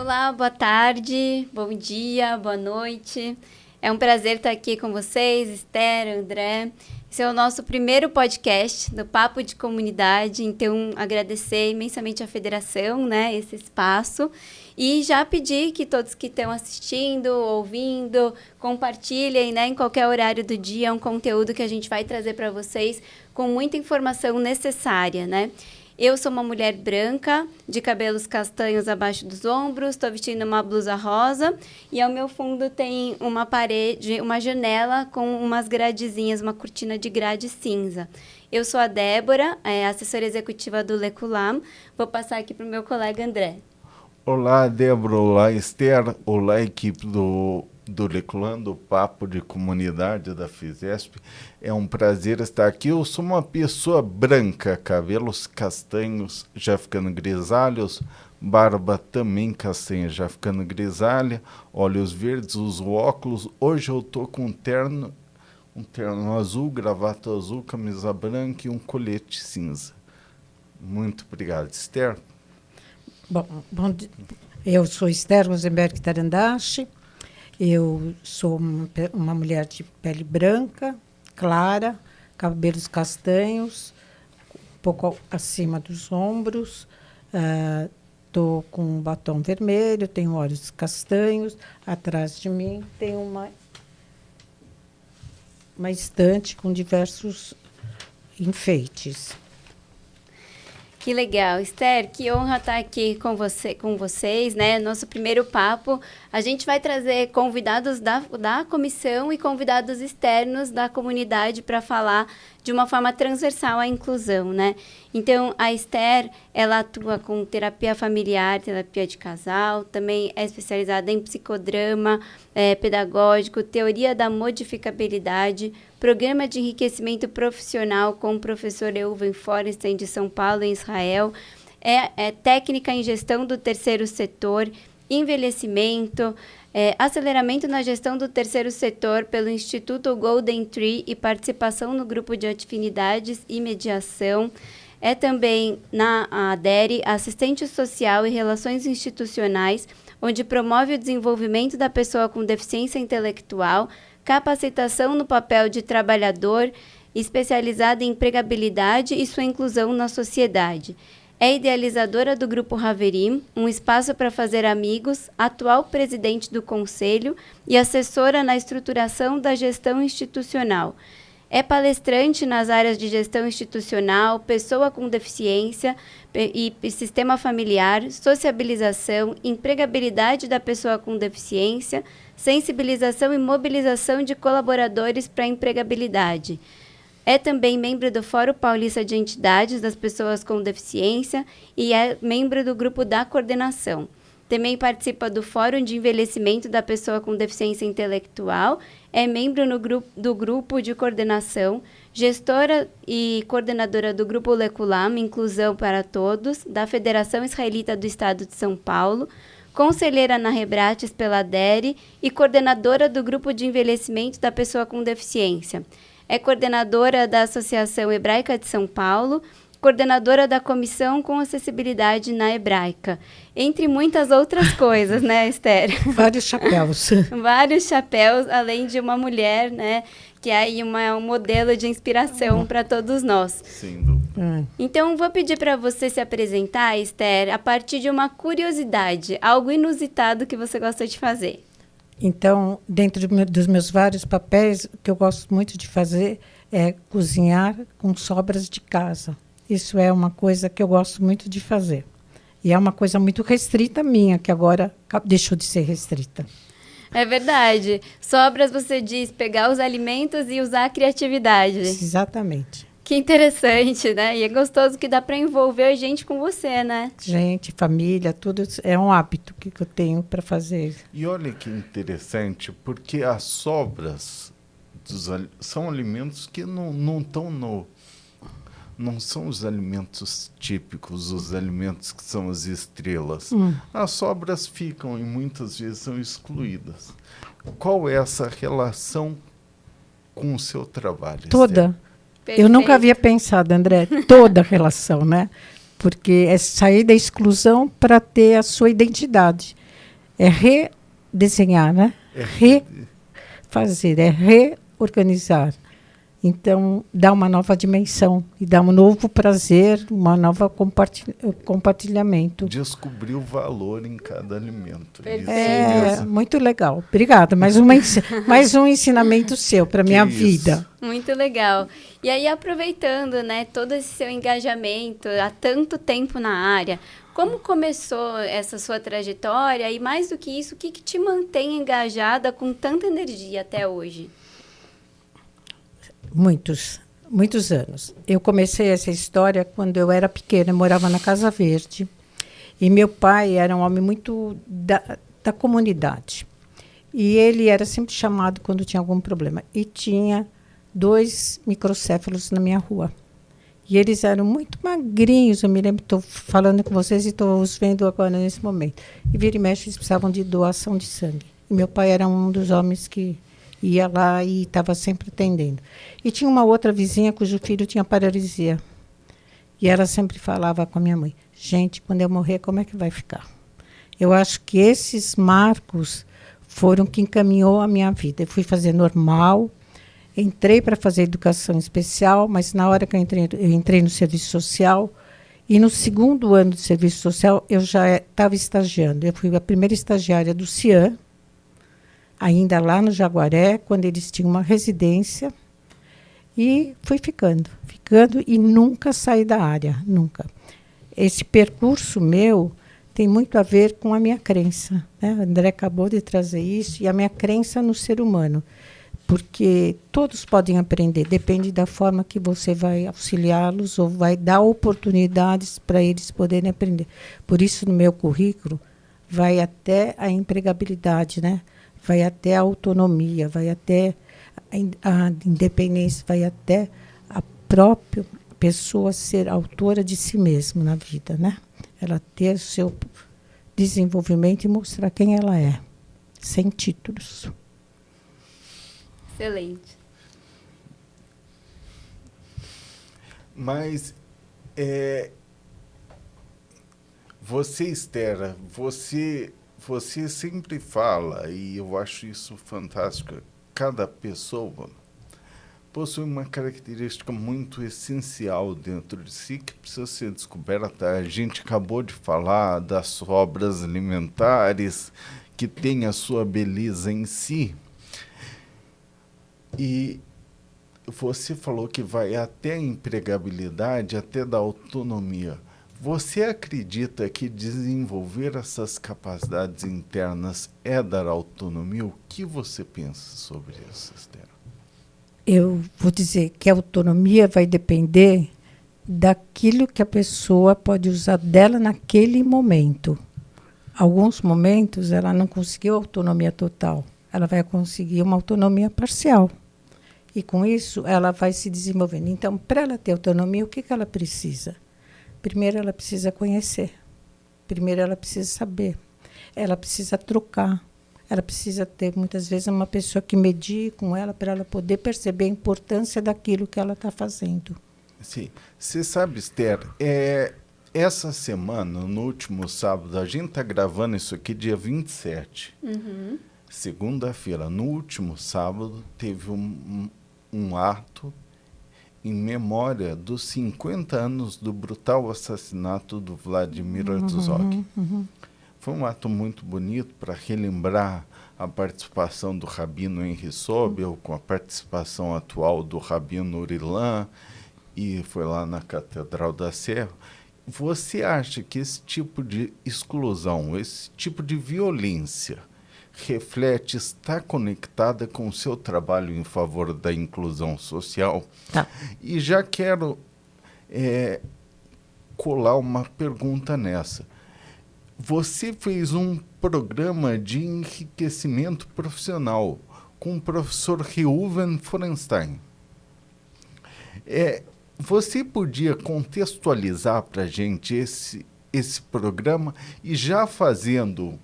Olá, boa tarde, bom dia, boa noite. É um prazer estar aqui com vocês, Esther, André. Esse é o nosso primeiro podcast do Papo de Comunidade, então agradecer imensamente à Federação, né, esse espaço. E já pedir que todos que estão assistindo, ouvindo, compartilhem, né, em qualquer horário do dia, um conteúdo que a gente vai trazer para vocês com muita informação necessária, né? Eu sou uma mulher branca, de cabelos castanhos abaixo dos ombros, estou vestindo uma blusa rosa e ao meu fundo tem uma parede, uma janela com umas gradezinhas, uma cortina de grade cinza. Eu sou a Débora, assessora executiva do Leculam. Vou passar aqui para o meu colega André. Olá, Débora. Olá, Esther. Olá, equipe do Leculam, do Papo de Comunidade da FISESP. É um prazer estar aqui. Eu sou uma pessoa branca, cabelos castanhos já ficando grisalhos, barba também castanha já ficando grisalha, olhos verdes, uso óculos. Hoje eu estou com um terno azul, gravata azul, camisa branca e um colete cinza. Muito obrigado, Esther. Bom, eu sou Esther Rosenberg Tarandache. Eu sou uma mulher de pele branca, clara, cabelos castanhos, um pouco acima dos ombros. Estou com um batom vermelho, tenho olhos castanhos. Atrás de mim tem uma estante com diversos enfeites. Que legal, Esther, que honra estar aqui com vocês, né? Nosso primeiro papo. A gente vai trazer convidados da comissão e convidados externos da comunidade para falar de uma forma transversal à inclusão, né? Então, a Esther, ela atua com terapia familiar, terapia de casal, também é especializada em psicodrama pedagógico, teoria da modificabilidade, programa de enriquecimento profissional com o professor Euven Forsten, de São Paulo, em Israel, é técnica em gestão do terceiro setor, envelhecimento, aceleramento na gestão do terceiro setor pelo Instituto Golden Tree e participação no grupo de afinidades e mediação. É também na ADERE, assistente social e relações institucionais, onde promove o desenvolvimento da pessoa com deficiência intelectual, capacitação no papel de trabalhador, especializada em empregabilidade e sua inclusão na sociedade. É idealizadora do Grupo Haverim, um espaço para fazer amigos, atual presidente do Conselho e assessora na estruturação da gestão institucional. É palestrante nas áreas de gestão institucional, pessoa com deficiência e sistema familiar, sociabilização, empregabilidade da pessoa com deficiência, sensibilização e mobilização de colaboradores para a empregabilidade. É também membro do Fórum Paulista de Entidades das Pessoas com Deficiência e é membro do grupo da coordenação. Também participa do Fórum de Envelhecimento da Pessoa com Deficiência Intelectual, é membro do grupo de coordenação, gestora e coordenadora do Grupo Leculam, Inclusão para Todos, da Federação Israelita do Estado de São Paulo, conselheira na Rebrates pela ADERE e coordenadora do Grupo de Envelhecimento da Pessoa com Deficiência. É coordenadora da Associação Hebraica de São Paulo, coordenadora da Comissão com Acessibilidade na Hebraica, entre muitas outras coisas, né, Esther? Vários chapéus. Vários chapéus, além de uma mulher, né, que é aí um modelo de inspiração para todos nós. Sem dúvida. Então, vou pedir para você se apresentar, Esther, a partir de uma curiosidade, algo inusitado que você gosta de fazer. Então, dentro dos meus vários papéis, o que eu gosto muito de fazer é cozinhar com sobras de casa. Isso é uma coisa que eu gosto muito de fazer. E é uma coisa muito restrita minha, que agora deixou de ser restrita. É verdade. Sobras, você diz, pegar os alimentos e usar a criatividade. Exatamente. Que interessante, né? E é gostoso que dá para envolver a gente com você, né? Gente, família, tudo é um hábito que eu tenho para fazer. E olha que interessante, porque as sobras são alimentos que não estão não são os alimentos típicos, os alimentos que são as estrelas. As sobras ficam e muitas vezes são excluídas. Qual é essa relação com o seu trabalho? Toda. Perfeito. Eu nunca havia pensado, André, toda a relação, né? Porque é sair da exclusão para ter a sua identidade. É redesenhar, né? Refazer, é reorganizar. Então, dá uma nova dimensão e dá um novo prazer, uma nova compartilhamento. Descobrir o valor em cada alimento. Perfeito. É muito legal. Obrigada. Mais um ensinamento seu para minha vida. Muito legal. E aí, aproveitando, né, todo esse seu engajamento há tanto tempo na área, como começou essa sua trajetória? E mais do que isso, o que te mantém engajada com tanta energia até hoje? Muitos anos. Eu comecei essa história quando eu era pequena, eu morava na Casa Verde. E meu pai era um homem muito da comunidade. E ele era sempre chamado quando tinha algum problema. E tinha 2 microcéfalos na minha rua. E eles eram muito magrinhos, eu me lembro, estou falando com vocês e estou os vendo agora nesse momento. E vira e mexe, eles precisavam de doação de sangue. E meu pai era um dos homens que ia lá e estava sempre atendendo. E tinha uma outra vizinha cujo filho tinha paralisia. E ela sempre falava com a minha mãe, gente, quando eu morrer, como é que vai ficar? Eu acho que esses marcos foram que encaminhou a minha vida. Eu fui fazer normal, entrei para fazer educação especial, mas na hora que eu entrei no serviço social, e no 2º ano de serviço social, eu já estava estagiando. Eu fui a primeira estagiária do CIAN, ainda lá no Jaguaré, quando eles tinham uma residência, e fui ficando e nunca saí da área, nunca. Esse percurso meu tem muito a ver com a minha crença, né? O André acabou de trazer isso, e a minha crença no ser humano, porque todos podem aprender, depende da forma que você vai auxiliá-los ou vai dar oportunidades para eles poderem aprender. Por isso, no meu currículo, vai até a empregabilidade, né? Vai até a autonomia, vai até a independência, vai até a própria pessoa ser autora de si mesma na vida, né? Ela ter seu desenvolvimento e mostrar quem ela é, sem títulos. Excelente. Mas, você, Esther, você sempre fala, e eu acho isso fantástico, cada pessoa possui uma característica muito essencial dentro de si que precisa ser descoberta. A gente acabou de falar das sobras alimentares, que tem a sua beleza em si. E você falou que vai até a empregabilidade, até da autonomia. Você acredita que desenvolver essas capacidades internas é dar autonomia? O que você pensa sobre isso, Esther? Eu vou dizer que a autonomia vai depender daquilo que a pessoa pode usar dela naquele momento. Alguns momentos ela não conseguiu autonomia total, ela vai conseguir uma autonomia parcial. E com isso ela vai se desenvolvendo. Então, para ela ter autonomia, o que ela precisa? Primeiro ela precisa conhecer, primeiro ela precisa saber, ela precisa trocar. Ela precisa ter, muitas vezes, uma pessoa que medie com ela para ela poder perceber a importância daquilo que ela está fazendo. Sim. Você sabe, Esther, essa semana, no último sábado, a gente está gravando isso aqui dia 27. Uhum. Segunda-feira, no último sábado, teve um ato em memória dos 50 anos do brutal assassinato do Vladimir Herzog. Foi um ato muito bonito para relembrar a participação do Rabino Henri Sobel, com a participação atual do Rabino Urilan, e foi lá na Catedral da Serra. Você acha que esse tipo de exclusão, esse tipo de violência, reflete, está conectada com o seu trabalho em favor da inclusão social? Tá. E já quero colar uma pergunta nessa. Você fez um programa de enriquecimento profissional com o professor Reuven Forenstein. Você podia contextualizar para a gente esse programa e já fazendo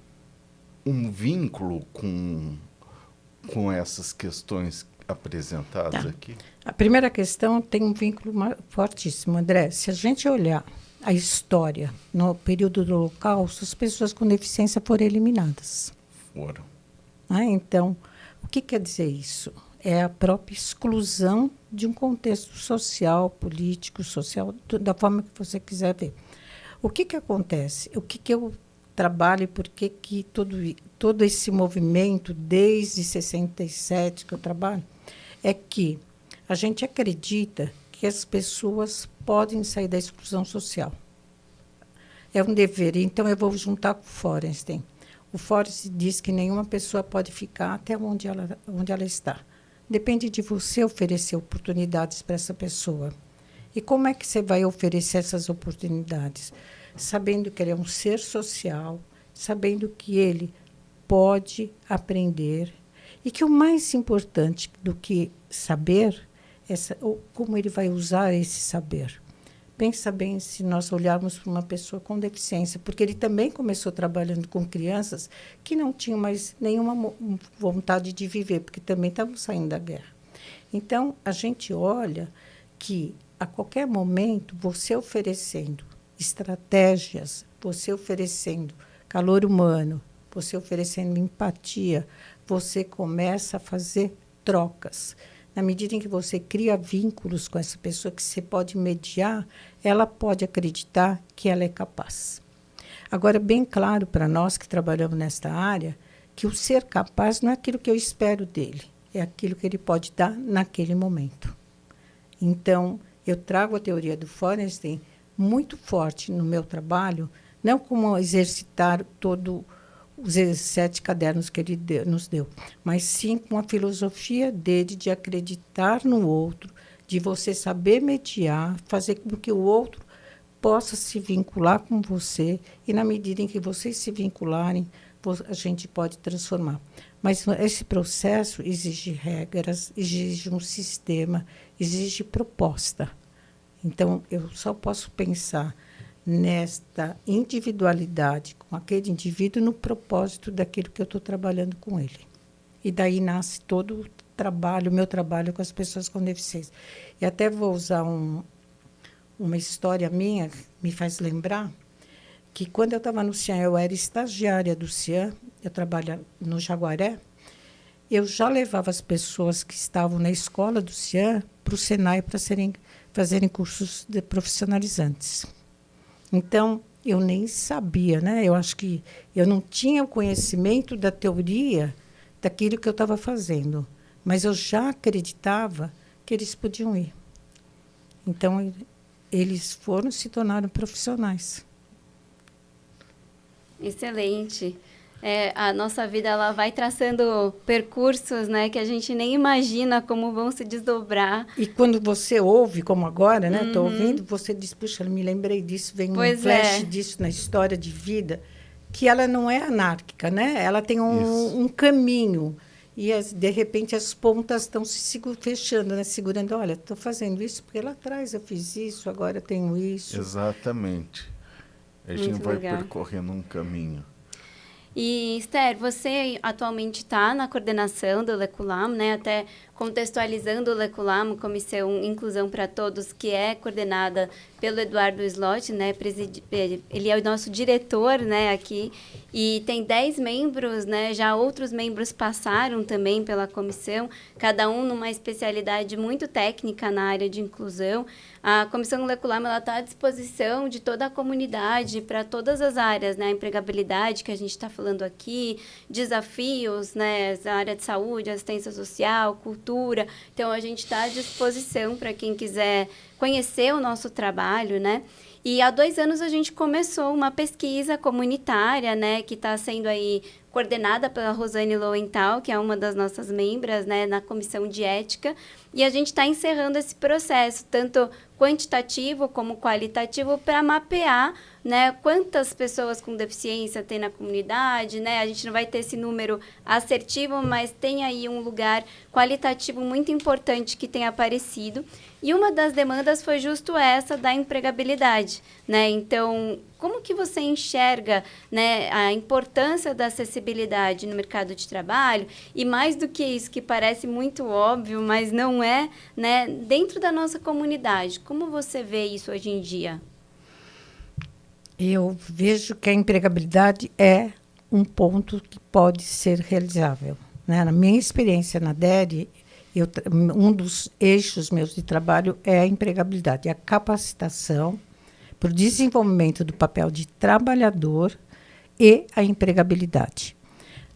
um vínculo com essas questões apresentadas aqui? A primeira questão tem um vínculo fortíssimo, André. Se a gente olhar a história. No período do Holocausto, as pessoas com deficiência foram eliminadas. Foram. Então, o que quer dizer isso? É a própria exclusão de um contexto social, político, social, da forma que você quiser ver. O que acontece? O que eu trabalho e por que todo esse movimento, desde 67 que eu trabalho, é que a gente acredita que as pessoas podem sair da exclusão social. É um dever. Então, eu vou juntar com o Forrestin. O Forrestin diz que nenhuma pessoa pode ficar até onde ela está. Depende de você oferecer oportunidades para essa pessoa. E como é que você vai oferecer essas oportunidades? Sabendo que ele é um ser social, sabendo que ele pode aprender e que o mais importante do que saber é como ele vai usar esse saber. Pensa bem se nós olharmos para uma pessoa com deficiência, porque ele também começou trabalhando com crianças que não tinham mais nenhuma vontade de viver, porque também estavam saindo da guerra. Então, a gente olha que, a qualquer momento, você oferecendo estratégias, você oferecendo calor humano, você oferecendo empatia, você começa a fazer trocas. Na medida em que você cria vínculos com essa pessoa que você pode mediar, ela pode acreditar que ela é capaz. Agora, bem claro para nós que trabalhamos nesta área, que o ser capaz não é aquilo que eu espero dele, é aquilo que ele pode dar naquele momento. Então, eu trago a teoria do Forrestin muito forte no meu trabalho, não como exercitar todo os 7 cadernos que ele nos deu, mas sim com a filosofia dele de acreditar no outro, de você saber mediar, fazer com que o outro possa se vincular com você, e na medida em que vocês se vincularem, a gente pode transformar. Mas esse processo exige regras, exige um sistema, exige proposta. Então, eu só posso pensar nesta individualidade com aquele indivíduo no propósito daquilo que eu estou trabalhando com ele. E daí nasce todo o meu trabalho com as pessoas com deficiência. E até vou usar uma história minha, me faz lembrar, que quando eu estava no CIAN, eu era estagiária do CIAN, eu trabalhava no Jaguaré, eu já levava as pessoas que estavam na escola do CIAN para o Senai para fazerem cursos de profissionalizantes. Então, eu nem sabia, né? Eu acho que eu não tinha o conhecimento da teoria daquilo que eu estava fazendo, mas eu já acreditava que eles podiam ir. Então, eles se tornaram profissionais. Excelente. A nossa vida ela vai traçando percursos, né, que a gente nem imagina como vão se desdobrar. E quando você ouve, como agora, né, estou ouvindo, você diz, puxa, eu me lembrei disso, vem um flash disso na história de vida, que ela não é anárquica, né? Ela tem um caminho. E, de repente, as pontas estão se fechando, né? Segurando. Olha, estou fazendo isso porque lá atrás eu fiz isso, agora eu tenho isso. Exatamente. A gente vai percorrendo um caminho. E, Esther, você atualmente está na coordenação do Leculam, né? Até contextualizando o Leculam, Comissão Inclusão para Todos, que é coordenada pelo Eduardo Slot, né? Ele é o nosso diretor, né, aqui, e tem 10 membros, né? Já outros membros passaram também pela comissão, cada um numa especialidade muito técnica na área de inclusão. A Comissão Leculam está à disposição de toda a comunidade para todas as áreas, né? A empregabilidade que a gente está falando aqui, desafios, né? A área de saúde, assistência social, cultura. Então, a gente está à disposição para quem quiser conhecer o nosso trabalho, né? E há 2 anos a gente começou uma pesquisa comunitária, né? Que está sendo aí coordenada pela Rosane Lowenthal, que é uma das nossas membros, né? Na Comissão de Ética. E a gente está encerrando esse processo, tanto quantitativo como qualitativo, para mapear, né, quantas pessoas com deficiência tem na comunidade, né? A gente não vai ter esse número assertivo, mas tem aí um lugar qualitativo muito importante que tem aparecido. E uma das demandas foi justo essa da empregabilidade, né? Então, como que você enxerga, né, a importância da acessibilidade no mercado de trabalho? E mais do que isso, que parece muito óbvio, mas não é, né, dentro da nossa comunidade. Como você vê isso hoje em dia? Eu vejo que a empregabilidade é um ponto que pode ser realizável, né? Na minha experiência na DERE, um dos eixos meus de trabalho é a empregabilidade, a capacitação para o desenvolvimento do papel de trabalhador e a empregabilidade.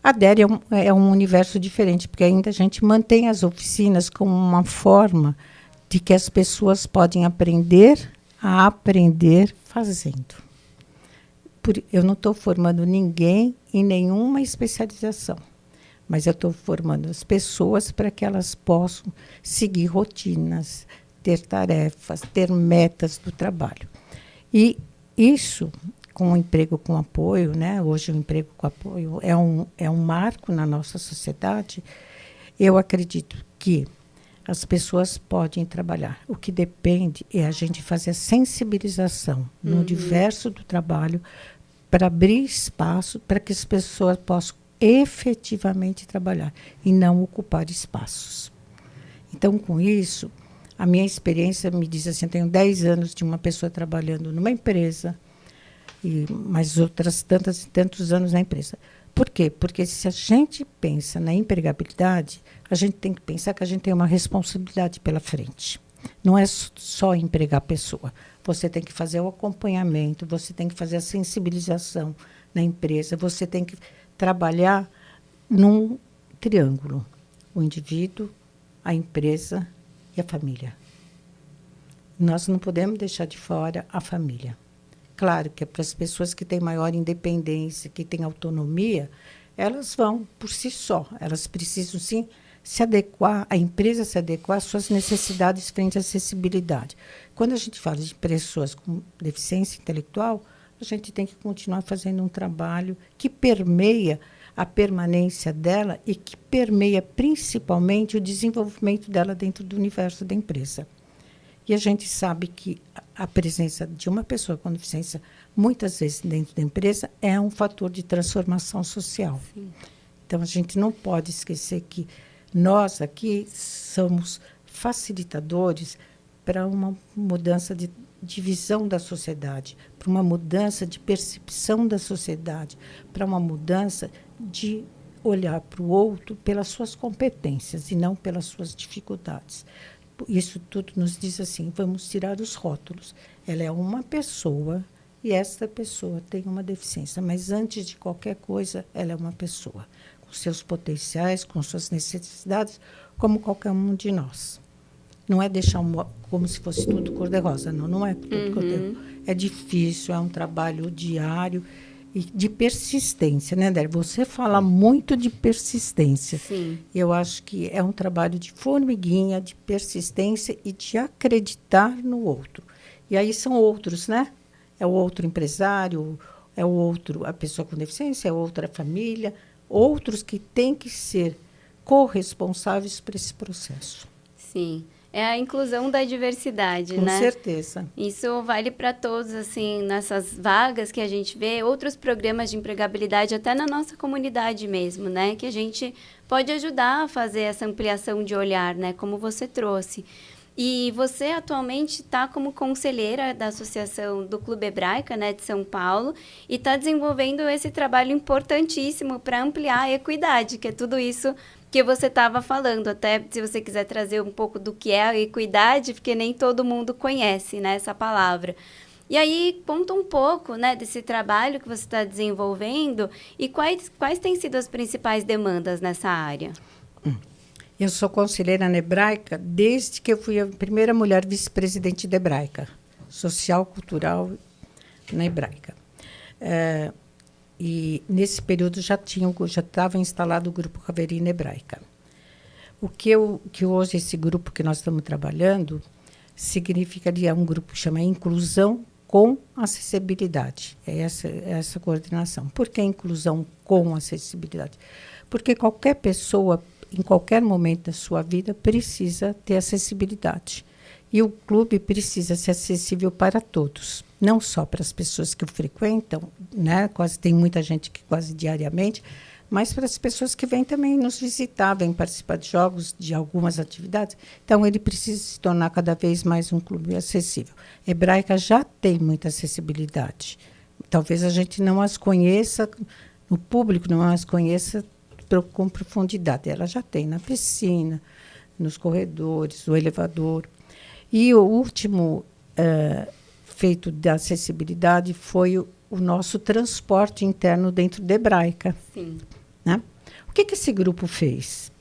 A DERE é um universo diferente, porque ainda a gente mantém as oficinas como uma forma de que as pessoas podem aprender a aprender fazendo. Eu não estou formando ninguém em nenhuma especialização, mas eu estou formando as pessoas para que elas possam seguir rotinas, ter tarefas, ter metas do trabalho. E isso, com o emprego com apoio, né? Hoje o emprego com apoio é um marco na nossa sociedade. Eu acredito que as pessoas podem trabalhar. O que depende é a gente fazer a sensibilização no universo do trabalho para abrir espaço para que as pessoas possam efetivamente trabalhar e não ocupar espaços. Então, com isso, a minha experiência me diz assim, eu tenho 10 anos de uma pessoa trabalhando numa empresa, e mais outras tantos anos na empresa. Por quê? Porque se a gente pensa na empregabilidade, a gente tem que pensar que a gente tem uma responsabilidade pela frente. Não é só empregar a pessoa. Você tem que fazer o acompanhamento, você tem que fazer a sensibilização na empresa, você tem que trabalhar num triângulo. O indivíduo, a empresa e a família. Nós não podemos deixar de fora a família. Claro que é para as pessoas que têm maior independência, que têm autonomia, elas vão por si só. Elas precisam, sim, se adequar, a empresa se adequar às suas necessidades frente à acessibilidade. Quando a gente fala de pessoas com deficiência intelectual, a gente tem que continuar fazendo um trabalho que permeia a permanência dela e que permeia principalmente o desenvolvimento dela dentro do universo da empresa. E a gente sabe que a presença de uma pessoa com deficiência, muitas vezes dentro da empresa, é um fator de transformação social. Sim. Então, a gente não pode esquecer que nós aqui somos facilitadores para uma mudança de visão da sociedade, para uma mudança de percepção da sociedade, para uma mudança de olhar para o outro pelas suas competências e não pelas suas dificuldades. Isso tudo nos diz assim, vamos tirar os rótulos. Ela é uma pessoa e esta pessoa tem uma deficiência, mas antes de qualquer coisa, ela é uma pessoa, com seus potenciais, com suas necessidades, como qualquer um de nós. Não é deixar como se fosse tudo cor-de-rosa, não é tudo cor-de-rosa. É difícil, é um trabalho diário e de persistência, né, Délia? Você fala muito de persistência. Sim. Eu acho que é um trabalho de formiguinha, de persistência e de acreditar no outro. E aí são outros, né? É o outro empresário, é o outro, a pessoa com deficiência, é outra família, outros que têm que ser corresponsáveis por esse processo. Sim. É a inclusão da diversidade, né? Com certeza. Isso vale para todos, assim, nessas vagas que a gente vê, outros programas de empregabilidade, até na nossa comunidade mesmo, né? Que a gente pode ajudar a fazer essa ampliação de olhar, né? Como você trouxe. E você atualmente está como conselheira da Associação do Clube Hebraica, né, de São Paulo, e está desenvolvendo esse trabalho importantíssimo para ampliar a equidade, que é tudo isso que você estava falando, até se você quiser trazer um pouco do que é a equidade, porque nem todo mundo conhece, né, essa palavra. E aí, conta um pouco, né, desse trabalho que você está desenvolvendo e quais têm sido as principais demandas nessa área? Eu sou conselheira na Hebraica desde que eu fui a primeira mulher vice-presidente da Hebraica, social, cultural na Hebraica. E nesse período já estava instalado o Grupo Caverina Hebraica. O que hoje esse grupo que nós estamos trabalhando significaria um grupo que chama Inclusão com Acessibilidade. É essa coordenação. Por que inclusão com acessibilidade? Porque qualquer pessoa, em qualquer momento da sua vida, precisa ter acessibilidade. E o clube precisa ser acessível para todos, não só para as pessoas que o frequentam, né? Tem muita gente que quase diariamente, mas para as pessoas que vêm também nos visitar, vêm participar de jogos, de algumas atividades. Então, ele precisa se tornar cada vez mais um clube acessível. Hebraica já tem muita acessibilidade, Talvez a gente não as conheça, o público não as conheça com profundidade. Ela já tem na piscina, nos corredores, no elevador. E o último feito da acessibilidade foi o nosso transporte interno dentro da Hebraica. Sim. Né? O que esse grupo fez?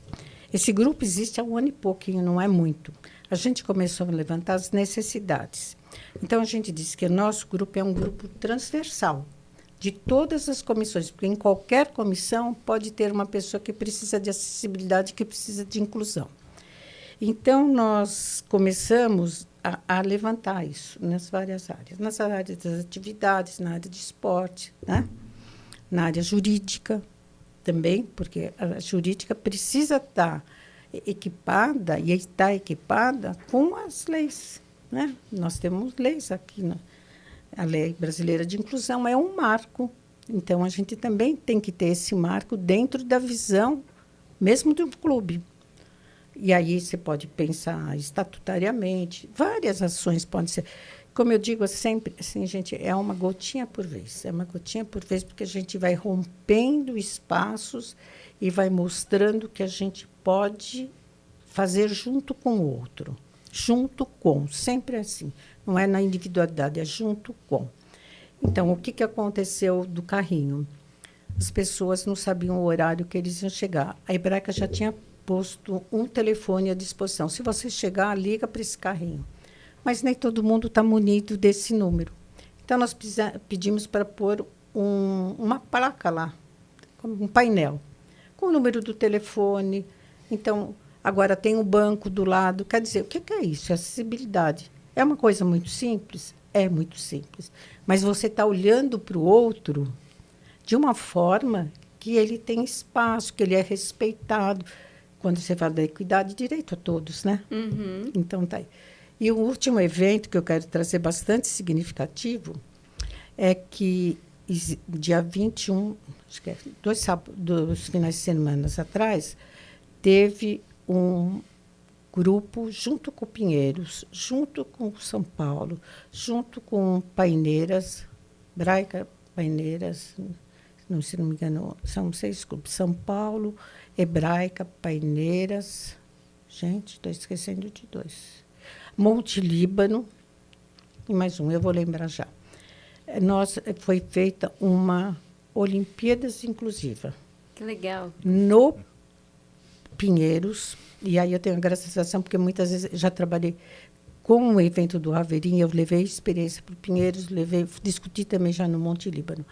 Esse grupo existe há um ano e pouquinho, não é muito. A gente começou a levantar as necessidades. Então, a gente disse que o nosso grupo é um grupo transversal, de todas as comissões, porque em qualquer comissão pode ter uma pessoa que precisa de acessibilidade, que precisa de inclusão. Então, nós começamos a levantar isso nas várias áreas. Nas áreas das atividades, na área de esporte, né? Na área jurídica também, porque a jurídica precisa estar equipada, e está equipada com as leis. Né? Nós temos leis aqui. A Lei Brasileira de Inclusão é um marco. Então, a gente também tem que ter esse marco dentro da visão, mesmo do clube. E aí você pode pensar estatutariamente, várias ações podem ser. Como eu digo sempre, assim, gente, é uma gotinha por vez. É uma gotinha por vez, porque a gente vai rompendo espaços e vai mostrando que a gente pode fazer junto com o outro. Junto com, sempre assim. Não é na individualidade, é junto com. Então, o que aconteceu do carrinho? As pessoas não sabiam o horário que eles iam chegar. A Hebraica já tinha posto um telefone à disposição. Se você chegar, liga para esse carrinho. Mas nem todo mundo está munido desse número. Então, nós pedimos para pôr uma placa lá, um painel, com o número do telefone. Então, agora tem um banco do lado. Quer dizer, o que é isso? É acessibilidade. É uma coisa muito simples? É muito simples. Mas você está olhando para o outro de uma forma que ele tem espaço, que ele é respeitado. Quando você fala da equidade, direito a todos, né? Uhum. Então, tá aí. E o último evento que eu quero trazer bastante significativo é que, dia 21, acho que é dois finais de semana atrás, teve um grupo, junto com Pinheiros, junto com São Paulo, junto com Paineiras, Hebraica, Paineiras, não, se não me engano, são 6 grupos, São Paulo, Hebraica, Paineiras, gente, estou esquecendo de 2. Monte Líbano, e mais um, eu vou lembrar já. Foi feita uma Olimpíadas Inclusiva. Que legal. No Pinheiros, e aí eu tenho a gratificação, porque muitas vezes já trabalhei com o evento do Raveirinho, eu levei experiência para o Pinheiros, discuti também já no Monte Líbano.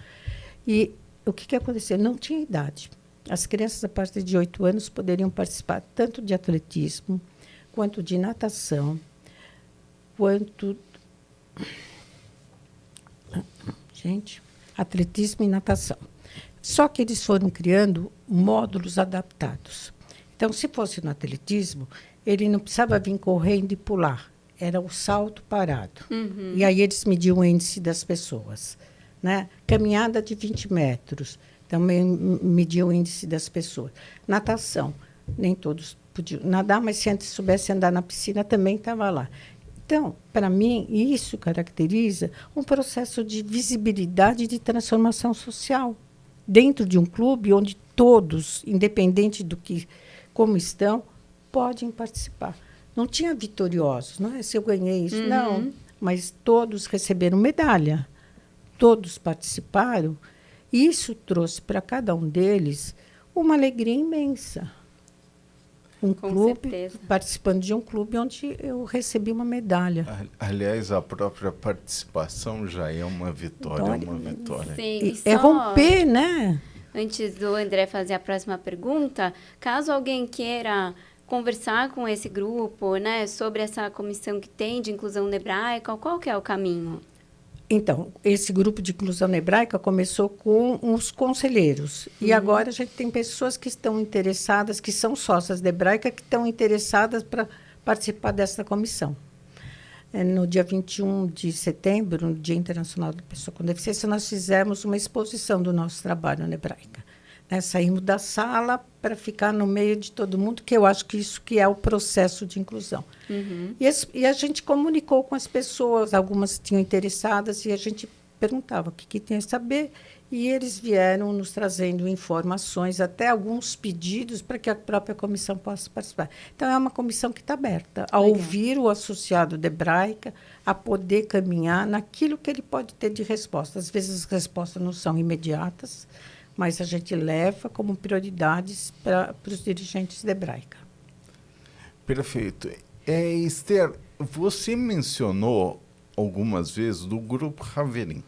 E o que aconteceu? Não tinha idade. As crianças, a partir de 8 anos, poderiam participar tanto de atletismo, quanto de natação, quanto... atletismo e natação. Só que eles foram criando módulos adaptados. Então, se fosse no atletismo, ele não precisava vir correndo e pular. Era o salto parado. Uhum. E aí eles mediam o índice das pessoas. Né? Caminhada de 20 metros, também mediam o índice das pessoas. Natação, nem todos podiam nadar, mas se antes soubesse andar na piscina, também estava lá. Então, para mim, isso caracteriza um processo de visibilidade e de transformação social dentro de um clube onde todos, independente do que, como estão, podem participar. Não tinha vitoriosos, não é se eu ganhei isso, não, mas todos receberam medalha, todos participaram, e isso trouxe para cada um deles uma alegria imensa. Um Com clube, certeza. participando de um clube onde eu recebi uma medalha. Aliás, a própria participação já é uma vitória, Sim, É romper, né? Antes do André fazer a próxima pergunta, caso alguém queira conversar com esse grupo, né, sobre essa comissão que tem de inclusão na Hebraica, qual que é o caminho? Então, esse grupo de inclusão na Hebraica começou com os conselheiros. E agora a gente tem pessoas que estão interessadas, que são sócias da Hebraica, que estão interessadas para participar dessa comissão. No dia 21 de setembro, no Dia Internacional da Pessoa com Deficiência, nós fizemos uma exposição do nosso trabalho na Hebraica. Saímos da sala para ficar no meio de todo mundo, que eu acho que isso que é o processo de inclusão. E a gente comunicou com as pessoas, algumas tinham interessadas, e a gente perguntava o que tinha que saber, e eles vieram nos trazendo informações, até alguns pedidos para que a própria comissão possa participar. Então, é uma comissão que está aberta a ouvir o associado de Hebraica, a poder caminhar naquilo que ele pode ter de resposta. Às vezes, as respostas não são imediatas, mas a gente leva como prioridades para os dirigentes da Hebraica. Perfeito. Esther, você mencionou algumas vezes do Grupo Haverim.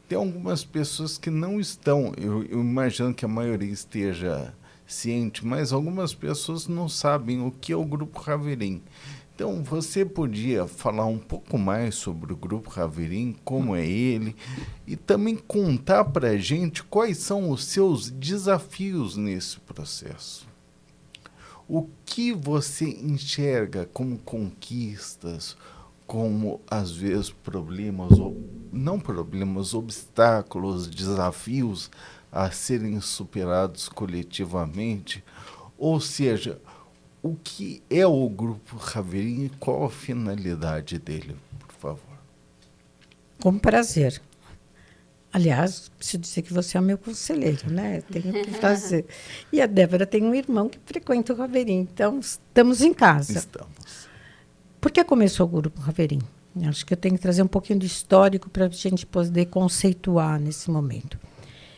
Tem algumas pessoas que não estão, eu imagino que a maioria esteja ciente, mas algumas pessoas não sabem o que é o Grupo Haverim. Então, você podia falar um pouco mais sobre o Grupo Haverim, como é ele, e também contar para a gente quais são os seus desafios nesse processo. O que você enxerga como conquistas, como, às vezes, problemas, ou não problemas, obstáculos, desafios a serem superados coletivamente? Ou seja, o que é o Grupo Haverim e qual a finalidade dele, por favor? Com prazer. Aliás, preciso dizer que você é meu conselheiro, né? Tenho que fazer. E a Débora tem um irmão que frequenta o Haverim, então estamos em casa. Estamos. Por que começou o Grupo Haverim? Acho que eu tenho que trazer um pouquinho do histórico para a gente poder conceituar nesse momento.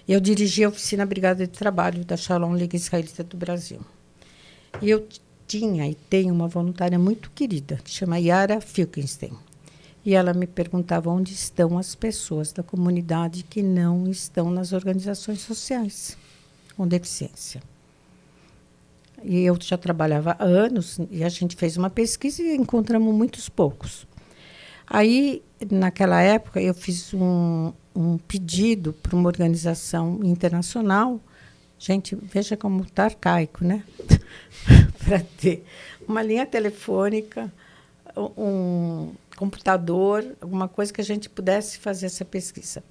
Eu dirigi a oficina Brigada de Trabalho da Shalom Liga Israelita do Brasil. E eu tinha e tenho uma voluntária muito querida, que chama Yara Filkenstein. E ela me perguntava onde estão as pessoas da comunidade que não estão nas organizações sociais com deficiência. E eu já trabalhava há anos, e a gente fez uma pesquisa e encontramos muitos poucos. Aí, naquela época, eu fiz um pedido para uma organização internacional. Gente, veja como está arcaico, né? Para ter uma linha telefônica, um computador, alguma coisa que a gente pudesse fazer essa pesquisa.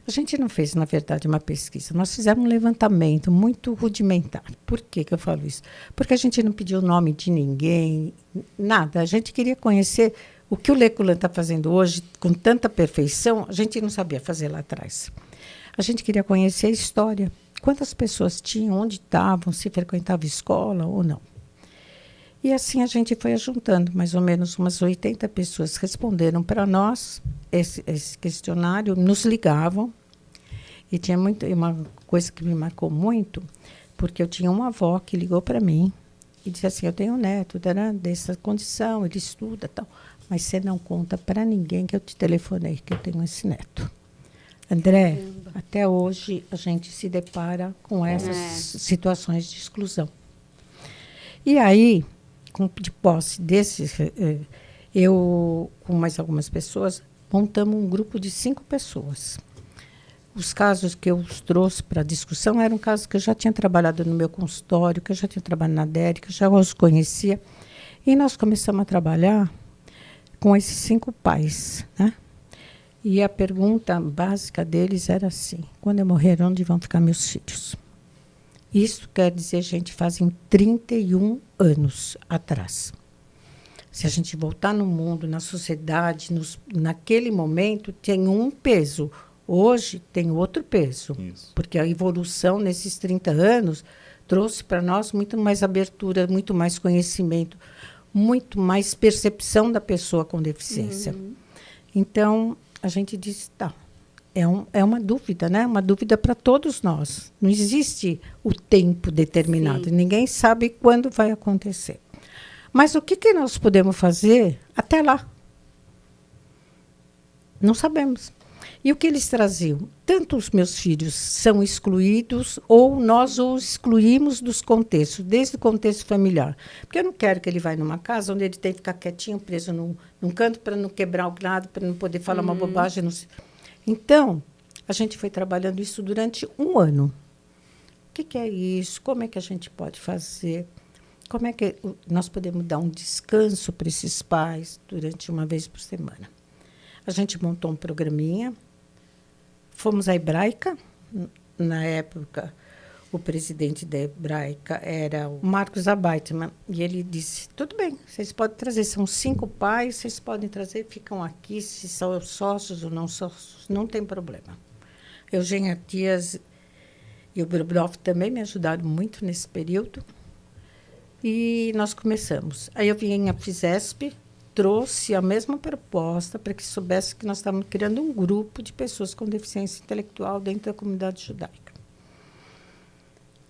A gente não fez, na verdade, uma pesquisa. Nós fizemos um levantamento muito rudimentar. Por que eu falo isso? Porque a gente não pediu o nome de ninguém, nada. A gente queria conhecer o que o Leculan está fazendo hoje com tanta perfeição, a gente não sabia fazer lá atrás. A gente queria conhecer a história. Quantas pessoas tinham, onde estavam, se frequentavam escola ou não. E assim a gente foi juntando, mais ou menos umas 80 pessoas responderam para nós esse questionário, nos ligavam. E tinha uma coisa que me marcou muito, porque eu tinha uma avó que ligou para mim e disse assim, eu tenho um neto dessa condição, ele estuda, tal, mas você não conta para ninguém que eu te telefonei, que eu tenho esse neto. André, até hoje a gente se depara com essas situações de exclusão. E aí, de posse desses, eu, com mais algumas pessoas, montamos um grupo de 5 pessoas. Os casos que eu os trouxe para a discussão eram casos que eu já tinha trabalhado no meu consultório, que eu já tinha trabalhado na DERE, que eu já os conhecia. E nós começamos a trabalhar com esses 5 pais, né? E a pergunta básica deles era assim, quando eu morrer, onde vão ficar meus filhos? Isso quer dizer, gente, fazem 31 anos atrás. Se a gente voltar no mundo, na sociedade, naquele momento, tem um peso. Hoje tem outro peso. Isso. Porque a evolução nesses 30 anos trouxe para nós muito mais abertura, muito mais conhecimento, muito mais percepção da pessoa com deficiência. Então, a gente disse, tá, é uma dúvida, né? Uma dúvida para todos nós. Não existe o tempo determinado. Sim. Ninguém sabe quando vai acontecer. Mas o que nós podemos fazer até lá? Não sabemos. E o que eles traziam? Tanto os meus filhos são excluídos ou nós os excluímos dos contextos, desde o contexto familiar. Porque eu não quero que ele vá numa casa onde ele tem que ficar quietinho, preso num canto para não quebrar o lado, para não poder falar uma bobagem. Não sei. Então, a gente foi trabalhando isso durante 1 ano. O que é isso? Como é que a gente pode fazer? Como é que nós podemos dar um descanso para esses pais durante uma vez por semana? A gente montou um programinha, fomos à Hebraica, na época, o presidente da Hebraica era o Marcos Abaitman, e ele disse, tudo bem, vocês podem trazer, são 5 pais, vocês podem trazer, ficam aqui, se são sócios ou não sócios, não tem problema. Eugênia Dias e o Brubnoff também me ajudaram muito nesse período, e nós começamos. Aí eu vim à FISESP, trouxe a mesma proposta para que soubesse que nós estávamos criando um grupo de pessoas com deficiência intelectual dentro da comunidade judaica.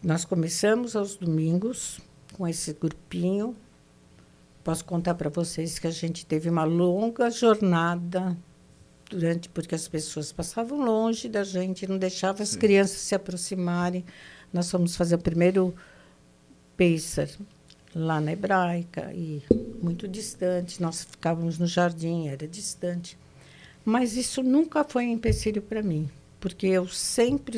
Nós começamos aos domingos com esse grupinho. Posso contar para vocês que a gente teve uma longa jornada porque as pessoas passavam longe da gente, não deixavam as crianças se aproximarem. Nós fomos fazer o primeiro Pêssar lá na Hebraica, e muito distante. Nós ficávamos no jardim, era distante. Mas isso nunca foi um empecilho para mim, porque eu sempre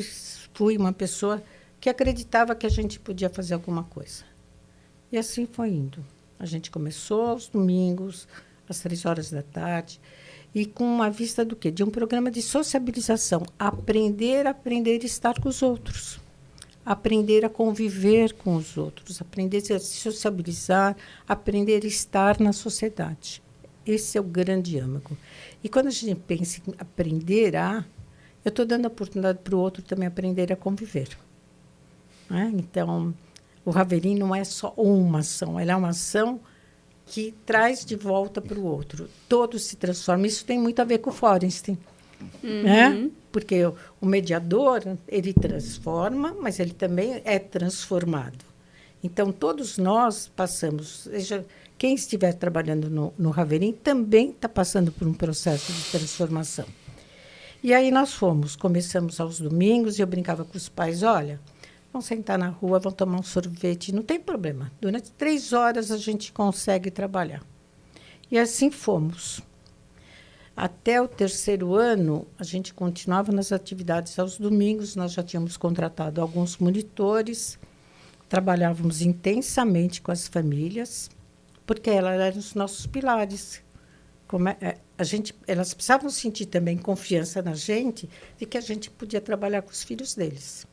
fui uma pessoa que acreditava que a gente podia fazer alguma coisa. E assim foi indo. A gente começou aos domingos, às 15h, e com uma vista do quê? De um programa de sociabilização. Aprender a estar com os outros. Aprender a conviver com os outros. Aprender a se sociabilizar, aprender a estar na sociedade. Esse é o grande âmago. E quando a gente pensa em aprender eu estou dando a oportunidade para o outro também aprender a conviver. Então, o Haverim não é só uma ação, ela é uma ação que traz de volta para o outro. Todo se transforma. Isso tem muito a ver com o Forenstein. Porque o mediador, ele transforma, mas ele também é transformado. Então, todos nós passamos, seja quem estiver trabalhando no Haverim também está passando por um processo de transformação. E aí nós começamos aos domingos, e eu brincava com os pais, olha, vão sentar na rua, vão tomar um sorvete, não tem problema. Durante 3 horas a gente consegue trabalhar. E assim fomos. Até o 3º ano, a gente continuava nas atividades aos domingos, nós já tínhamos contratado alguns monitores, trabalhávamos intensamente com as famílias, porque elas eram os nossos pilares. Elas precisavam sentir também confiança na gente, de que a gente podia trabalhar com os filhos deles.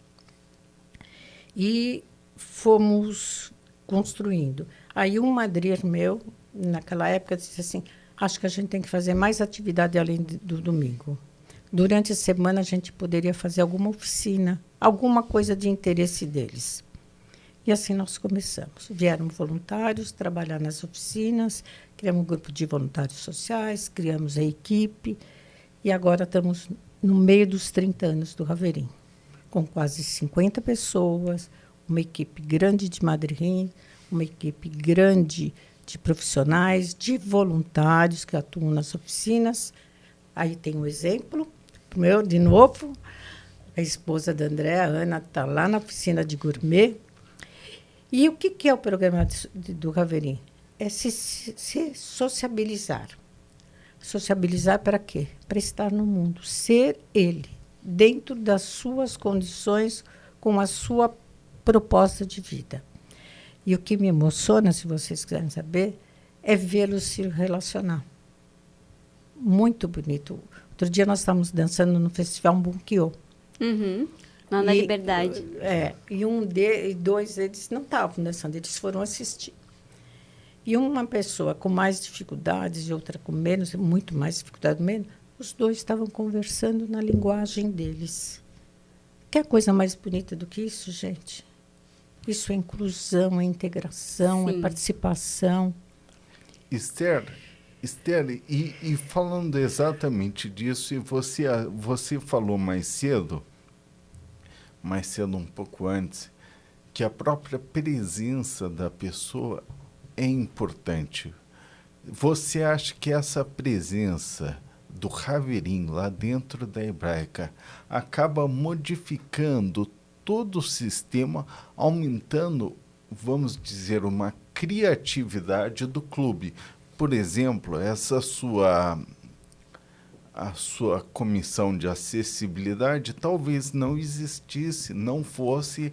E fomos construindo. Aí um madrir meu, naquela época, disse assim, acho que a gente tem que fazer mais atividade além do domingo. Durante a semana, a gente poderia fazer alguma oficina, alguma coisa de interesse deles. E assim nós começamos. Vieram voluntários trabalhar nas oficinas, criamos um grupo de voluntários sociais, criamos a equipe, e agora estamos no meio dos 30 anos do Haverim, com quase 50 pessoas, uma equipe grande de madrinhas, uma equipe grande de profissionais, de voluntários que atuam nas oficinas. Aí tem um exemplo meu, de novo, a esposa da André, a Ana, está lá na oficina de gourmet. E o que é o programa do Haverim? É se sociabilizar. Sociabilizar para quê? Para estar no mundo, ser ele, dentro das suas condições, com a sua proposta de vida. E o que me emociona, se vocês quiserem saber, é vê-los se relacionar. Muito bonito. Outro dia nós estávamos dançando no Festival Bunkyo. Lá na Liberdade. E 2 deles não estavam dançando, eles foram assistir. E uma pessoa com mais dificuldades e outra com menos, muito mais dificuldade, menos, os 2 estavam conversando na linguagem deles. Quer coisa mais bonita do que isso, gente? Isso é inclusão, é integração, é participação. Esther, e falando exatamente disso, e você falou mais cedo um pouco antes, que a própria presença da pessoa é importante. Você acha que essa presença do Haverim lá dentro da Hebraica acaba modificando todo o sistema, aumentando, vamos dizer, uma criatividade do clube? Por exemplo, a sua comissão de acessibilidade talvez não existisse, não fosse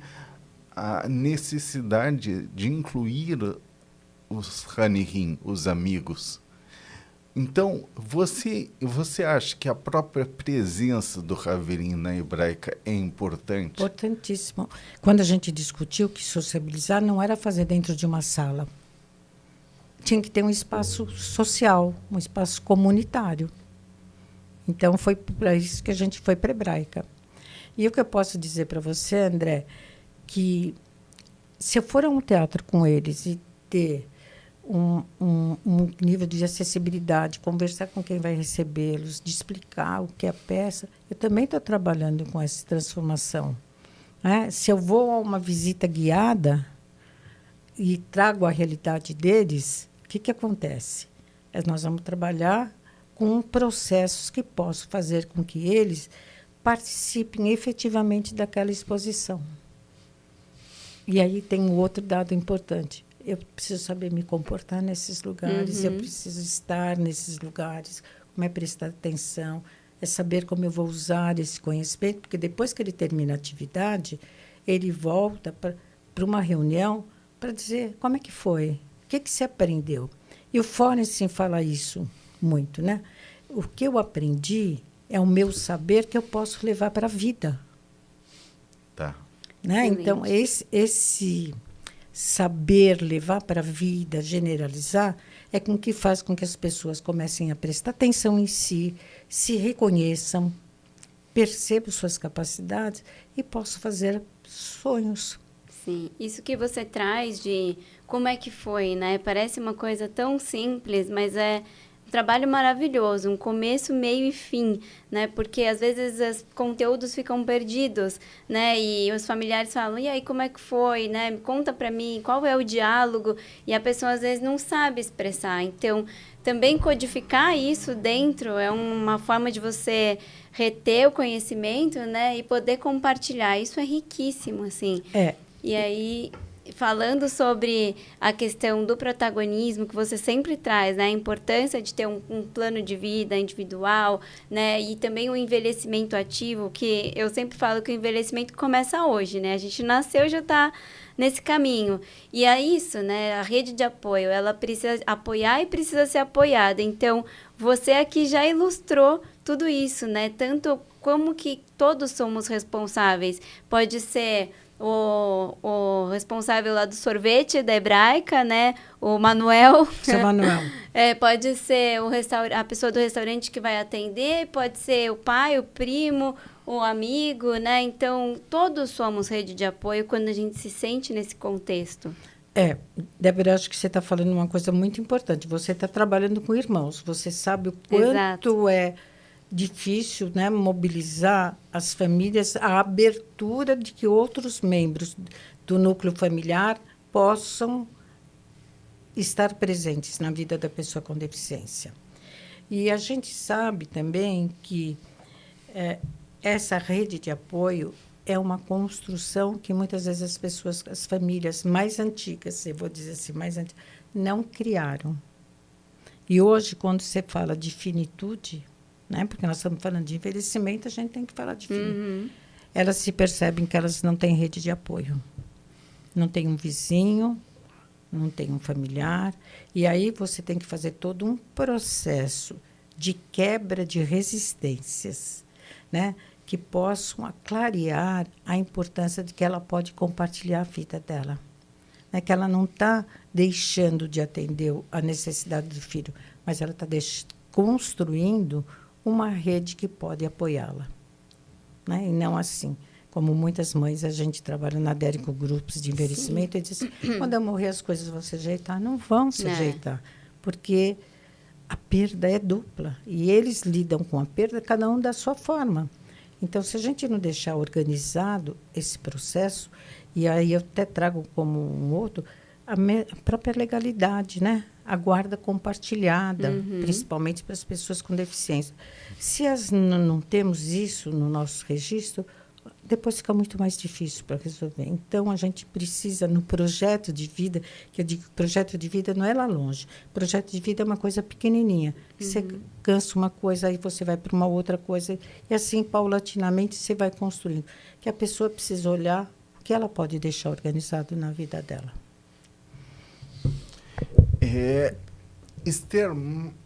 a necessidade de incluir os Hanirim, os amigos. Então, você acha que a própria presença do Raverim na Hebraica é importante? Importantíssimo. Quando a gente discutiu que sociabilizar não era fazer dentro de uma sala. Tinha que ter um espaço social, um espaço comunitário. Então, foi para isso que a gente foi para a Hebraica. E o que eu posso dizer para você, André, que se eu for a um teatro com eles e ter um nível de acessibilidade, conversar com quem vai recebê-los, de explicar o que é a peça, eu também estou trabalhando com essa transformação. Né? Se eu vou a uma visita guiada e trago a realidade deles, o que acontece? Nós vamos trabalhar com processos que possam fazer com que eles participem efetivamente daquela exposição. E aí tem um outro dado importante. Eu preciso saber me comportar nesses lugares, eu preciso estar nesses lugares, como é prestar atenção, é saber como eu vou usar esse conhecimento, porque depois que ele termina a atividade, ele volta para uma reunião para dizer como é que foi, o que você aprendeu. E o Forrest fala isso muito, né? O que eu aprendi é o meu saber que eu posso levar para a vida. Tá. Né? Então, esse saber levar para a vida, generalizar, é com que faz com que as pessoas comecem a prestar atenção em si, se reconheçam, percebam suas capacidades e possam fazer sonhos. Sim, isso que você traz de como é que foi, né? Parece uma coisa tão simples, mas é um trabalho maravilhoso, um começo, meio e fim, né? Porque às vezes os conteúdos ficam perdidos, né? E os familiares falam, e aí, como é que foi, né? Conta para mim, qual é o diálogo? E a pessoa às vezes não sabe expressar. Então, também codificar isso dentro é uma forma de você reter o conhecimento, né? E poder compartilhar. Isso é riquíssimo, assim. E aí, falando sobre a questão do protagonismo que você sempre traz, né? A importância de ter um plano de vida individual, né? E também o envelhecimento ativo, que eu sempre falo que o envelhecimento começa hoje, né? A gente nasceu e já está nesse caminho. E é isso, né? A rede de apoio, ela precisa apoiar e precisa ser apoiada. Então, você aqui já ilustrou tudo isso, né? Tanto como que todos somos responsáveis. Pode ser o responsável lá do sorvete da Hebraica, né? O Manuel. Seu Manuel. Pode ser a pessoa do restaurante que vai atender, pode ser o pai, o primo, o amigo, né? Então, todos somos rede de apoio quando a gente se sente nesse contexto. Débora, acho que você está falando uma coisa muito importante. Você está trabalhando com irmãos. Você sabe o quanto é difícil, né, mobilizar as famílias, a abertura de que outros membros do núcleo familiar possam estar presentes na vida da pessoa com deficiência. E a gente sabe também que essa rede de apoio é uma construção que muitas vezes as famílias mais antigas, eu vou dizer assim, mais antigas, não criaram. E hoje, quando você fala de finitude, né, porque nós estamos falando de envelhecimento, a gente tem que falar de finitude. Elas se percebem que elas não têm rede de apoio. Não tem um vizinho, não tem um familiar. E aí você tem que fazer todo um processo de quebra de resistências, né, que possam clarear a importância de que ela pode compartilhar a vida dela. Né, que ela não está deixando de atender a necessidade do filho, mas ela está construindo uma rede que pode apoiá-la. Né? E não assim, como muitas mães, a gente trabalha na DERE com grupos de envelhecimento e diz assim, quando eu morrer as coisas vão se ajeitar. Não vão se ajeitar, porque a perda é dupla. E eles lidam com a perda, cada um da sua forma. Então, se a gente não deixar organizado esse processo, e aí eu até trago como um outro, a própria legalidade, né? A guarda compartilhada, principalmente para as pessoas com deficiência. Se não temos isso no nosso registro, depois fica muito mais difícil para resolver. Então, a gente precisa, no projeto de vida, que eu digo que projeto de vida não é lá longe. Projeto de vida é uma coisa pequenininha. Você cansa uma coisa, aí você vai para uma outra coisa. E assim, paulatinamente, você vai construindo. Que a pessoa precisa olhar o que ela pode deixar organizado na vida dela. Esther,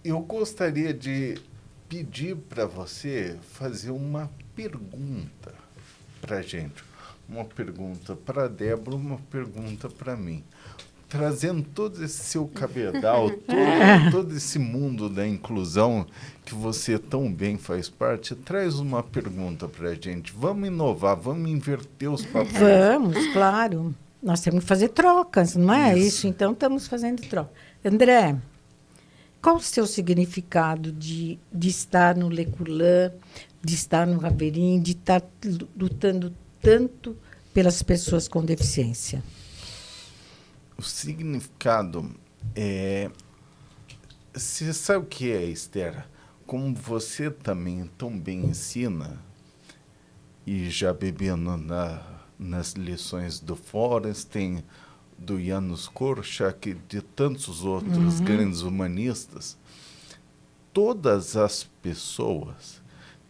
eu gostaria de pedir para você fazer uma pergunta para a gente. Uma pergunta para a Débora, uma pergunta para mim. Trazendo todo esse seu cabedal, todo esse mundo da inclusão que você tão bem faz parte, traz uma pergunta para a gente. Vamos inovar, vamos inverter os papéis. Vamos, claro. Nós temos que fazer trocas, não é isso? Então, estamos fazendo troca. André, qual o seu significado de estar no Leculan, de estar no Raverim, de estar lutando tanto pelas pessoas com deficiência? O significado é... Você sabe o que é, Esther? Como você também tão bem ensina, e já bebendo nas lições do Forrest, do Janusz Korczak e de tantos outros grandes humanistas, todas as pessoas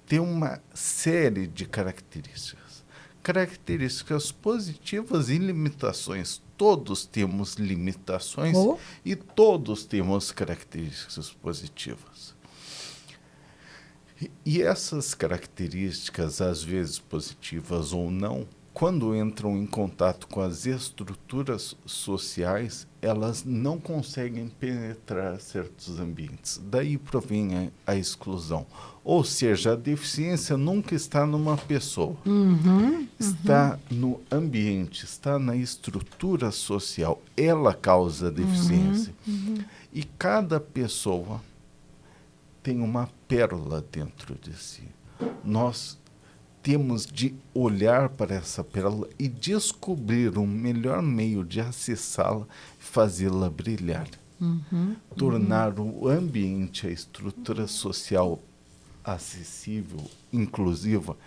têm uma série de características positivas e limitações. Todos temos limitações e todos temos características positivas. E essas características, às vezes positivas ou não, quando entram em contato com as estruturas sociais, elas não conseguem penetrar certos ambientes. Daí provém a exclusão. Ou seja, a deficiência nunca está numa pessoa. Está no ambiente, está na estrutura social. Ela causa a deficiência. E cada pessoa tem uma pérola dentro de si. Nós temos de olhar para essa pérola e descobrir o melhor meio de acessá-la e fazê-la brilhar. Tornar o ambiente, a estrutura social acessível, inclusiva,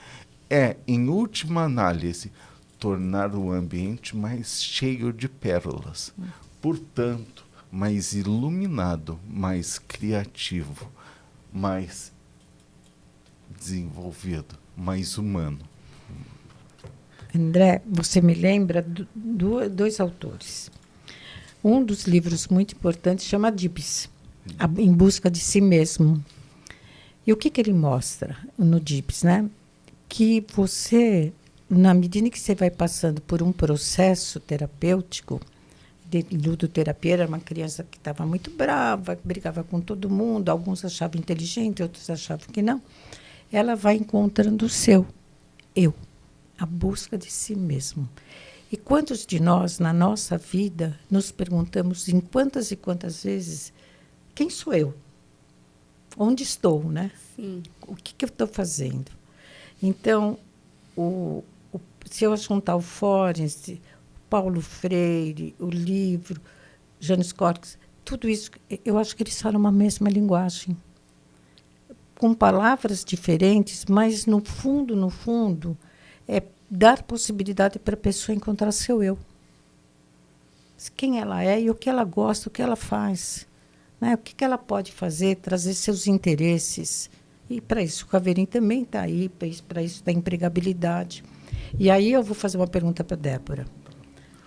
em última análise, tornar o ambiente mais cheio de pérolas. Portanto, mais iluminado, mais criativo, mais desenvolvido, mais humano. André, você me lembra dois autores. Um dos livros muito importantes chama Dibs, Em Busca de Si Mesmo. E o que ele mostra no Dibs, né? Que você, na medida que você vai passando por um processo terapêutico, de ludoterapia, era uma criança que estava muito brava, brigava com todo mundo, alguns achavam inteligente, outros achavam que não. Ela vai encontrando o seu eu, a busca de si mesmo. E quantos de nós, na nossa vida, nos perguntamos em quantas e quantas vezes, quem sou eu? Onde estou, né? Sim. O que eu estou fazendo? Então, se eu juntar o Forrest, Paulo Freire, o livro, Janusz Korczak, tudo isso, eu acho que eles falam uma mesma linguagem. Com palavras diferentes, mas, no fundo, é dar possibilidade para a pessoa encontrar seu eu. Quem ela é e o que ela gosta, o que ela faz. Né? O que ela pode fazer, trazer seus interesses. E, para isso, o Raverim também está aí, para isso da empregabilidade. E aí eu vou fazer uma pergunta para a Débora.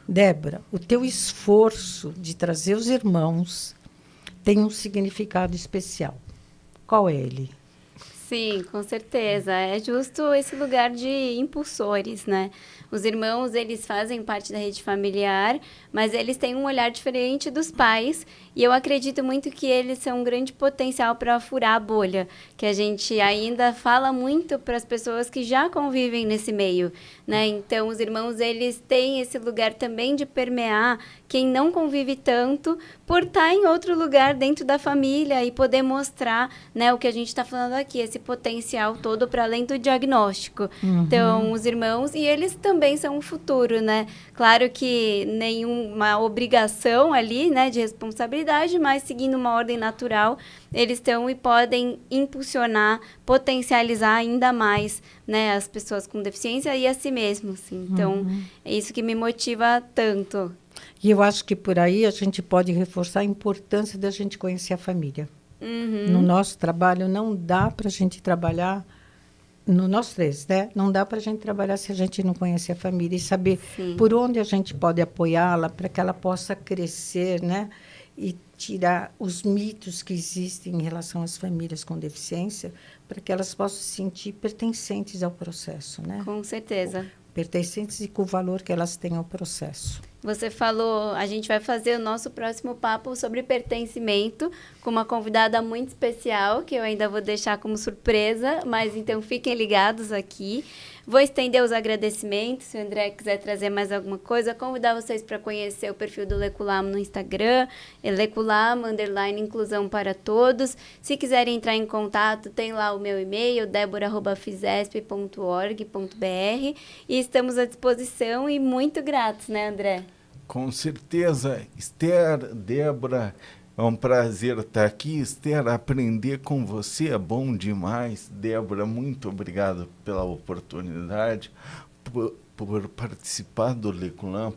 Débora, o teu esforço de trazer os irmãos tem um significado especial. Qual é ele? Sim, com certeza. É justo esse lugar de impulsores, né? Os irmãos, eles fazem parte da rede familiar, mas eles têm um olhar diferente dos pais, e eu acredito muito que eles são um grande potencial para furar a bolha, que a gente ainda fala muito para as pessoas que já convivem nesse meio, né? Então, os irmãos, eles têm esse lugar também de permear quem não convive tanto, por estar em outro lugar dentro da família e poder mostrar, né, o que a gente está falando aqui, esse potencial todo para além do diagnóstico. Então, os irmãos, e eles também são o futuro, né? Claro que nenhuma obrigação ali, né, de responsabilidade, mas seguindo uma ordem natural, eles estão e podem impulsionar, potencializar ainda mais, né, as pessoas com deficiência e a si mesmos. Assim. Então, é isso que me motiva tanto. E eu acho que por aí a gente pode reforçar a importância da gente conhecer a família. No nosso trabalho, não dá para a gente trabalhar, no nós três, né? Não dá para a gente trabalhar se a gente não conhecer a família e saber por onde a gente pode apoiá-la para que ela possa crescer, né? e tirar os mitos que existem em relação às famílias com deficiência, para que elas possam se sentir pertencentes ao processo, né? Com certeza. Pertencentes e com o valor que elas têm ao processo. Você falou, a gente vai fazer o nosso próximo papo sobre pertencimento com uma convidada muito especial, que eu ainda vou deixar como surpresa, mas então fiquem ligados aqui. Vou estender os agradecimentos, se o André quiser trazer mais alguma coisa, convidar vocês para conhecer o perfil do Leculam no Instagram, Leculam_inclusão para todos. Se quiserem entrar em contato, tem lá o meu e-mail, debora@fisesp.org.br, e estamos à disposição e muito gratos, né, André? Com certeza. Esther, Débora, é um prazer estar aqui. Esther, aprender com você é bom demais. Débora, muito obrigado pela oportunidade, por participar do Leculam,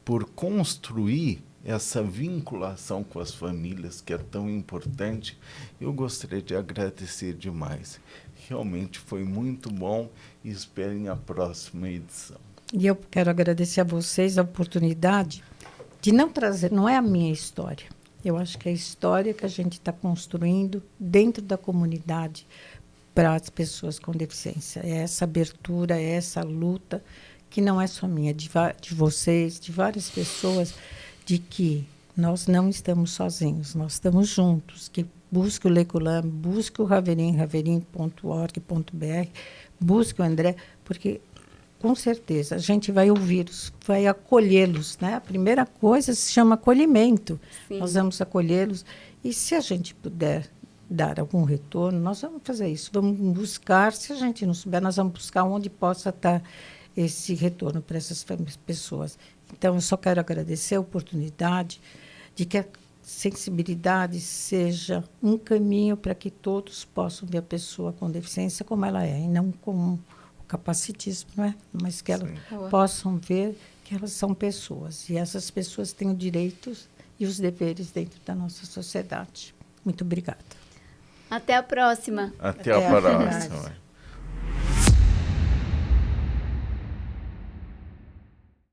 por construir essa vinculação com as famílias, que é tão importante. Eu gostaria de agradecer demais. Realmente foi muito bom e esperem a próxima edição. E eu quero agradecer a vocês a oportunidade de não trazer, não é a minha história. Eu acho que é a história que a gente está construindo dentro da comunidade para as pessoas com deficiência. É essa abertura, é essa luta, que não é só minha, de vocês, de várias pessoas, de que nós não estamos sozinhos, nós estamos juntos, que busque o Leculam, busque o Raverim, raverim.org.br, busque o André, porque com certeza a gente vai ouvi-los, vai acolhê-los, né? A primeira coisa se chama acolhimento. Sim. Nós vamos acolhê-los e se a gente puder dar algum retorno, nós vamos fazer isso. Vamos buscar, se a gente não souber, nós vamos buscar onde possa estar esse retorno para essas pessoas. Então, eu só quero agradecer a oportunidade de que a sensibilidade seja um caminho para que todos possam ver a pessoa com deficiência como ela é, e não como capacitismo, não é? Mas que elas possam ver que elas são pessoas. E essas pessoas têm os direitos e os deveres dentro da nossa sociedade. Muito obrigada. Até a próxima. Até a próxima.